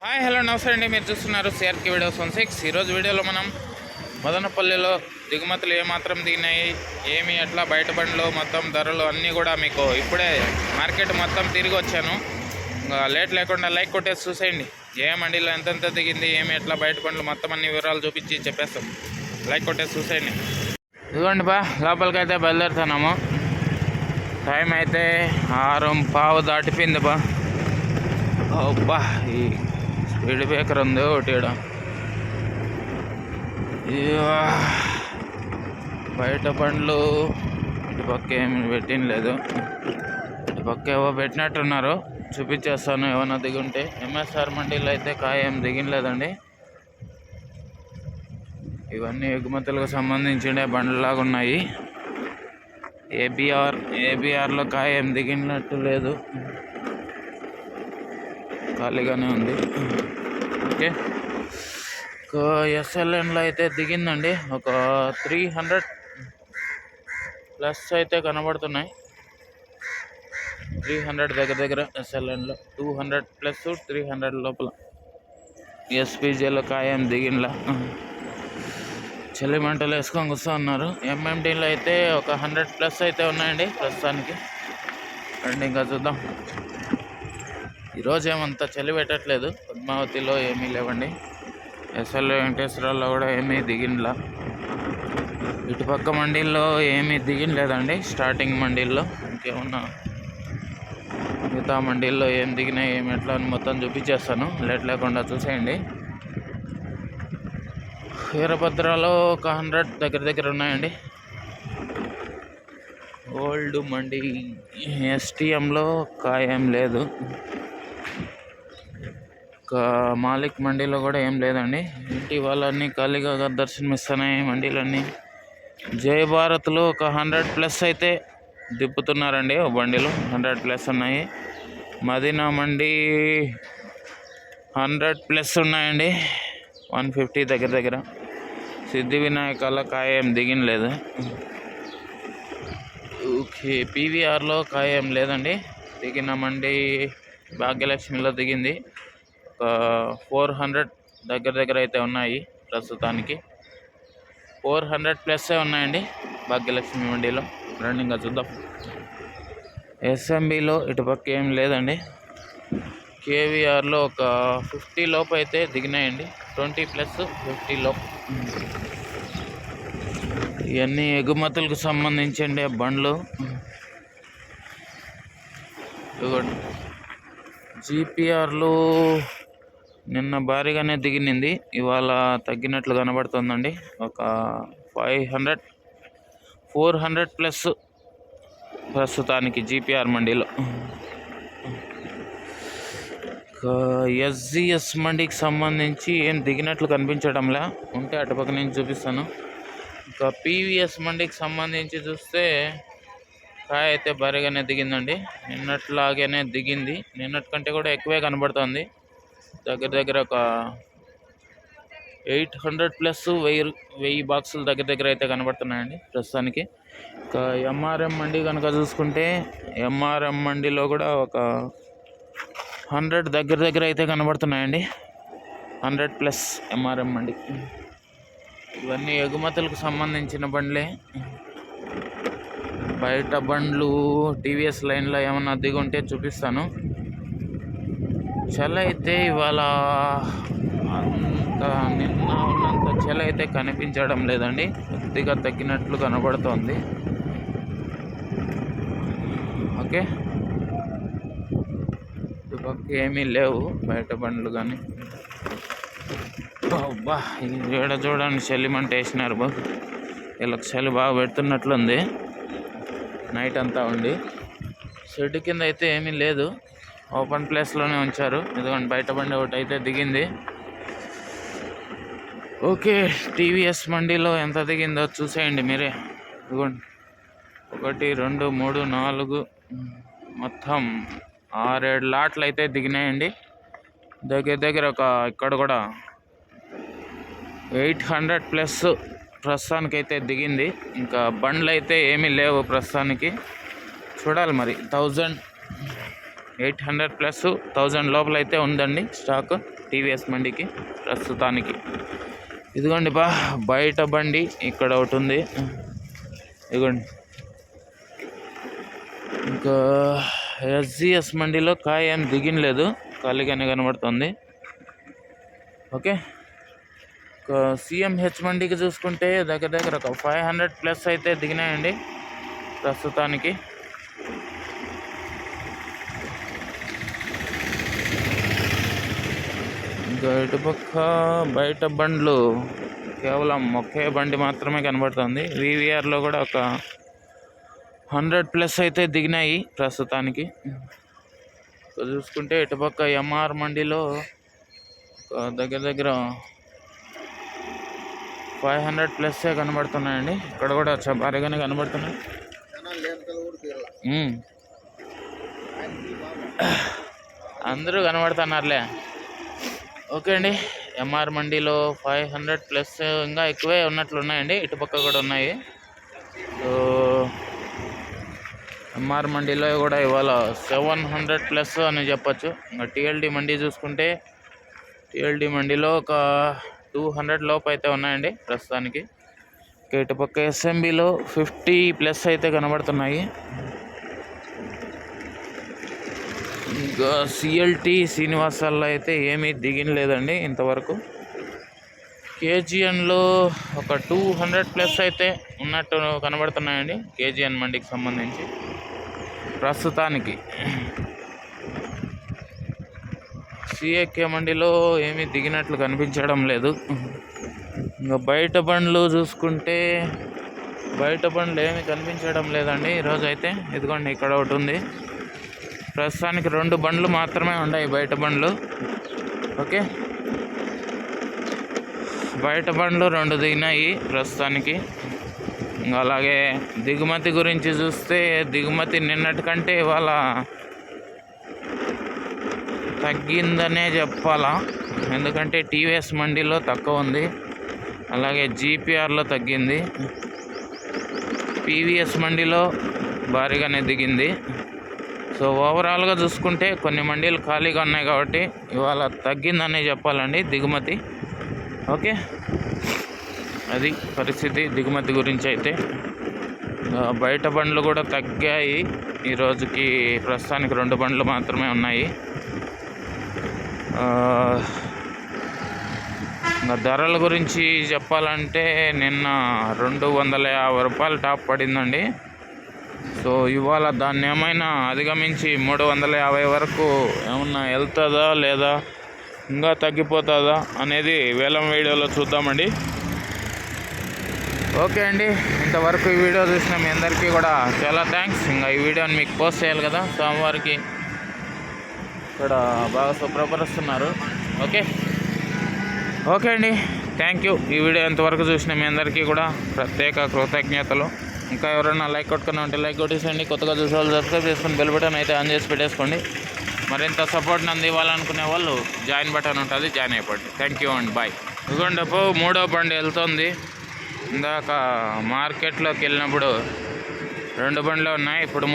Hi hello నమస్తే అండి. మీరు చూస్తున్నారు సిఆర్కే వీడియోస్ 16. ఈరోజు వీడియోలో మనం మదనపల్లిలో దిగుమతులు ఏమాత్రం దిగినాయి, ఏమి ఎట్లా బయట బండ్లు మొత్తం ధరలు అన్నీ కూడా మీకు ఇప్పుడే మార్కెట్ మొత్తం తిరిగి వచ్చాను. లేట్ లేకుండా లైక్ కొట్టేసి చూసేయండి. ఏ మండీలో ఎంతెంత దిగింది, ఏమి ఎట్లా బయట బండ్లు మొత్తం అన్ని వివరాలు చూపించి చెప్పేస్తాం. లైక్ కొట్టేసి చూసేయండి. ఇదిగోండి లోపలికి అయితే బయలుదేరుతున్నాము. టైం అయితే 6:15 దాటిపోయింది అబ్బా. ఈ స్పీడ్ బ్రేకర్ ఉంది ఒకటి ఈడ. బయట బండ్లు ఇటుపక్క ఏమి పెట్టినలేదు, ఇటుపక్క ఏవో పెట్టినట్టున్నారు. చూపించేస్తాను ఏమన్నా దిగుంటే. ఎంఎస్ఆర్ మండీలో అయితే ఏం దిగినలేదండి. ఇవన్నీ ఎగుమతులకు సంబంధించిన బండ్లలాగా ఉన్నాయి. ఏబిఆర్లో ఏం దిగినట్టు లేదు, ఖాళీగానే ఉంది. ఓకే, ఎస్ఎల్ఎన్లో అయితే దిగిందండి. ఒక 300 ప్లస్ అయితే కనబడుతున్నాయి. 300 దగ్గర ఎస్ఎల్ఎన్లో 200 ప్లస్ 300 లోపల. ఎస్పీజేలో ఏం దిగినలా, చలి మంటలు వేసుకొని కూర్చో ఉన్నారు. ఎంఎండీలో అయితే ఒక 100 ప్లస్ అయితే ఉన్నాయండి ప్రస్తుతానికి. రండి ఇంకా చూద్దాం. ఈరోజు ఏమంతా చలి పెట్టట్లేదు. పద్మావతిలో ఏమీ లేవండి. ఎస్ఎల్ వెంకటేశ్వరరావులో కూడా ఏమీ దిగినలా. ఇటుపక్క మండీల్లో ఏమీ దిగినలేదండి. స్టార్టింగ్ మండీల్లో ఇంకేమన్నా మిగతా మండీల్లో ఏం దిగినాయి, ఏమి ఎట్లా అని మొత్తం చూపించేస్తాను. లేట్ లేకుండా చూసేయండి. వీరభద్రలో ఒక 100 దగ్గర ఉన్నాయండి. ఓల్డ్ మండి ఎస్టీఎంలో ఏం లేదు. మాలిక్ మండీలో కూడా ఏం లేదండి. ఇంటి వాళ్ళన్నీ ఖాళీగా దర్శనమిస్తున్నాయి మండీలన్నీ. జై భారత్లో ఒక 100 ప్లస్ అయితే దిప్పుతున్నారండి. ఓ బండిలో 100 ప్లస్ ఉన్నాయి. మదీనా మండి 100 ప్లస్ ఉన్నాయండి. 150 దగ్గర. సిద్ధి వినాయకాల ఏం దిగినలేదు. ఓకే, పీవీఆర్లో ఏం లేదండి. దిగిన మండి భాగ్యలక్ష్మిలో దిగింది. ఒక 400 దగ్గర అయితే ఉన్నాయి ప్రస్తుతానికి. 400 ప్లస్సే ఉన్నాయండి భాగ్యలక్ష్మి మండీలో. రన్నింగ్గా చూద్దాం. ఎస్ఎంబీలో ఇటుపక్క ఏం లేదండి. కేవీఆర్లో ఒక 50 లోపు అయితే దిగినాయండి. 20 ప్లస్ 50 లోపు. ఇవన్నీ ఎగుమతులకు సంబంధించండి బండ్లు. జీపీఆర్లు నిన్న భారీగానే దిగినింది, ఇవాళ తగ్గినట్లు కనబడుతుందండి. ఒక 400 ప్లస్ ప్రస్తుతానికి జీపీఆర్ మండీలో. ఎస్జిఎస్ మండీకి సంబంధించి ఏం దిగినట్లు కనిపించడంలే. ఉంటే అటుపక్క నుంచి చూపిస్తాను. ఇంకా పీవీఎస్ మండీకి సంబంధించి చూస్తే అయితే భారీగానే దిగిందండి. నిన్నట్లాగానే దిగింది. నిన్నటి కంటే కూడా ఎక్కువే కనబడుతుంది. దగ్గర ఒక 800 ప్లస్ 1000 బాక్సులు దగ్గర అయితే కనబడుతున్నాయండి ప్రస్తుతానికి. ఇంకా ఎంఆర్ఎం మండి కనుక చూసుకుంటే ఎంఆర్ఎం మండిలో కూడా ఒక 100 దగ్గర అయితే కనబడుతున్నాయండి. 100 ప్లస్ ఎంఆర్ఎం మండి. ఇవన్నీ ఎగుమతులకు సంబంధించిన బండ్లే. బయట బండ్లు టీవీఎస్ లైన్లో ఏమన్నా దిగుంటే చూపిస్తాను. చలి అయితే ఇవాళ నిన్న ఉన్నంత చలి అయితే కనిపించడం లేదండి. కొద్దిగా తగ్గినట్లు కనబడుతోంది. ఓకే, ఇటుపక్క ఏమీ లేవు బయట బండ్లు కానీ. బా ఏడ చూడండి, చలి మంట వేసినారు వీళ్ళకి. చలి బాగా పెడుతున్నట్లుంది నైట్ అంతా ఉండి. షెడ్ కింద అయితే ఏమీ లేదు, ఓపెన్ ప్లేస్లోనే ఉంచారు. ఇదిగోండి బయట బండి ఒకటి అయితే దిగింది. ఓకే, టీవీఎస్ మండీలో ఎంత దిగిందో చూసేయండి మీరే. ఇదిగోండి 1 2 3 4 మొత్తం 6-7 లాట్లు అయితే దిగినాయండి. దగ్గర ఒక ఇక్కడ కూడా 800 ప్లస్ ప్రస్తుతానికి అయితే దిగింది. ఇంకా బండ్లు అయితే ఏమీ లేవు ప్రస్తుతానికి. చూడాలి మరి. 1800 ప్లస్ 1000 లోపల అయితే ఉందండి స్టాక్. టీవీఎస్ మండికి ప్రస్తుతానికి. ఇదిగోండి బయట బండి ఇక్కడ ఒకటి ఉంది, ఇదిగోండి. ఇంకా ఎస్జిఎస్ మండిలో కాయ ఏం దిగినలేదు, ఖాళీగానే కనబడుతుంది. ఓకే, సిఎంహెచ్ మండికి చూసుకుంటే దగ్గర ఒక 500+ అయితే దిగినాయండి ప్రస్తుతానికి. ఇంకా ఇటుపక్క బయట బండ్లు కేవలం ఒకే బండి మాత్రమే కనబడుతుంది. వివిఆర్లో కూడా ఒక 100+ అయితే దిగినాయి ప్రస్తుతానికి. చూసుకుంటే ఇటుపక్క ఎంఆర్ మండిలో దగ్గర 500+ కనబడుతున్నాయండి. ఇక్కడ కూడా భారీగానే కనబడుతున్నాయి. అందరూ కనబడుతున్నారులే. ఓకే అండి, ఎంఆర్ మండిలో 500+ ఇంకా ఎక్కువే ఉన్నట్లున్నాయండి. ఇటుపక్క కూడా ఉన్నాయి. సో ఎంఆర్ మండిలో కూడా ఇవాళ 700+ అని చెప్పచ్చు. ఇంకా టీఎల్డి మండి చూసుకుంటే టీఎల్డి మండిలో ఒక 200 లోపు అయితే ఉన్నాయండి ప్రస్తుతానికి. ఇటుపక్క ఎస్ఎంబిలో 50+ అయితే కనబడుతున్నాయి. ఇంకా సిఎల్టీ శ్రీనివాసాల్లో అయితే ఏమీ దిగినలేదండి ఇంతవరకు. కేజీఎన్లో ఒక 200+ అయితే ఉన్నట్టు కనబడుతున్నాయండి కేజీఎన్ మండికి సంబంధించి ప్రస్తుతానికి. సిఏకే మండిలో ఏమీ దిగినట్లు కనిపించడం లేదు. ఇంకా బయట బండ్లు చూసుకుంటే బయట బండ్లు ఏమీ కనిపించడం లేదండి ఈరోజు అయితే. ఇదిగోండి ఇక్కడ ఒకటి ఉంది. ప్రస్తుతానికి 2 బండ్లు మాత్రమే ఉన్నాయి బయట బండ్లు. ఓకే, బయట బండ్లు 2 దిగినాయి ప్రస్తుతానికి. ఇంకా అలాగే దిగుమతి గురించి చూస్తే దిగుమతి నిన్నటి కంటే ఇవాళ తగ్గిందనే చెప్పాలా. ఎందుకంటే టీవీఎస్ మండిలో తక్కువ ఉంది, అలాగే జీపీఆర్లో తగ్గింది, పీవీఎస్ మండిలో భారీగానే దిగింది. సో ఓవరాల్గా చూసుకుంటే కొన్ని మండీలు ఖాళీగా ఉన్నాయి కాబట్టి ఇవాళ తగ్గిందనే చెప్పాలండి దిగుమతి. ఓకే, అది పరిస్థితి దిగుమతి గురించి అయితే. బయట బండ్లు కూడా తగ్గాయి ఈ రోజుకి. ప్రస్తుతానికి 2 బండ్లు మాత్రమే ఉన్నాయి. ఇంకా ధరల గురించి చెప్పాలంటే నిన్న 250 రూపాయలు టాప్ పడిందండి. సో ఇవాళ దాన్ని ఏమైనా అధిగమించి 350 వరకు ఏమన్నా వెళ్తుందా లేదా ఇంకా తగ్గిపోతుందా అనేది వేలం వీడియోలో చూద్దామండి. ఓకే అండి, ఇంతవరకు ఈ వీడియో చూసిన మీ అందరికీ కూడా చాలా థ్యాంక్స్. ఇంకా ఈ వీడియోని మీకు పోస్ట్ చేయాలి కదా సోమవారికి. ఇక్కడ బాగా శుభ్రపరుస్తున్నారు. ఓకే అండి, థ్యాంక్ యూ. ఈ వీడియో ఇంతవరకు చూసిన మీ అందరికీ కూడా ప్రత్యేక కృతజ్ఞతలు. ఇంకా ఎవరైనా లైక్ కొట్టుకుని ఉంటే లైక్ కొట్టేసేయండి. కొత్తగా చూసే వాళ్ళు సబ్స్క్రైబ్ చేసుకుని బెల్ బటన్ అయితే ఆన్ చేసి పెట్టేసుకోండి. మరింత సపోర్ట్ని అందివ్వాలనుకునే వాళ్ళు జాయిన్ బటన్ ఉంటుంది, జాయిన్ అయిపోండి. Thank you and bye. ఇదిగోండి 3వ బండి వెళ్తుంది. ఇందాక మార్కెట్లోకి వెళ్ళినప్పుడు 2 బండ్లు ఉన్నాయి, ఇప్పుడు